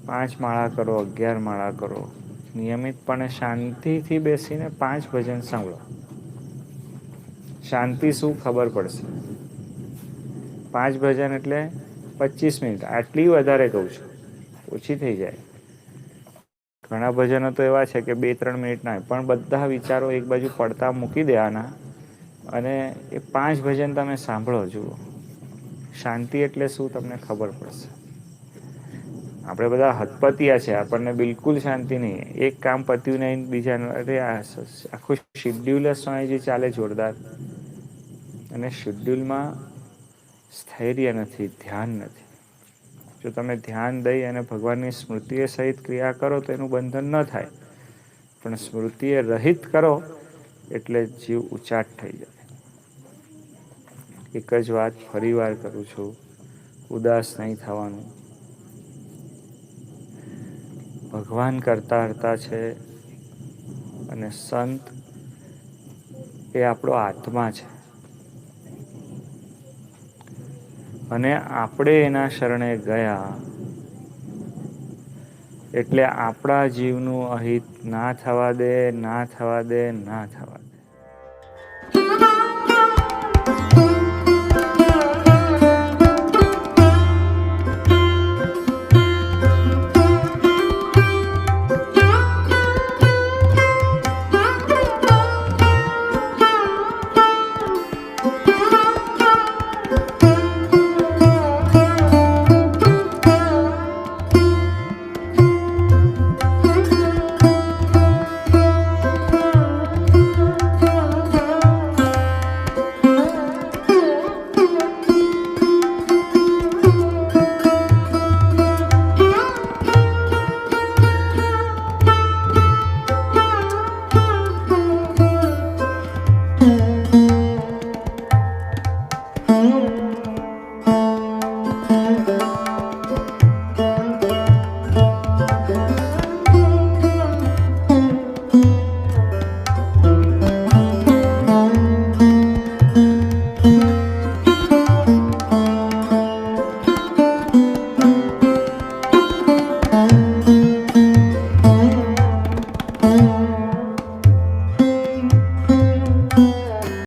5 માળા કરો, 11 માળા કરો, નિયમિતપણે શાંતિથી બેસીને 5 ભજન સાંભળો. શાંતિ શું ખબર પડશે. 5 ભજન એટલે 25 મિનિટ, આટલી વધારે કહું છું, ઓછી થઈ જાય. ઘણા ભજનો તો એવા છે કે 2-3 મિનિટ ના, પણ બધા વિચારો એક બાજુ પડતા મૂકી દેવાના અને એ 5 ભજન તમે સાંભળો. જુઓ, શાંતિ એટલે શું તમને ખબર પડશે. આપણે બધા હતપતિયા છે, આપણને બિલકુલ શાંતિ નહીં. એક કામ પત્યું નહીં, બીજા અરે આખું શિડ્યુલ જે ચાલે જોરદાર, અને શિડ્યુલમાં સ્થૈર્ય નથી, ધ્યાન નથી. જો તમે ધ્યાન દઈ અને ભગવાનની સ્મૃતિએ સહિત ક્રિયા કરો તો એનું બંધન ન થાય, પણ સ્મૃતિએ રહિત કરો એટલે જીવ ઉચાટ થઈ જાય. એક જ વાત ફરી વાર કરું છું, ઉદાસ નહીં થવાનું. ભગવાન કરતા હરતા છે અને સંત એ આપણો આત્મા છે, અને આપણે એના શરણે ગયા એટલે આપણા જીવનું અહિત ના થવા દે, ના થવા દે, ના થવા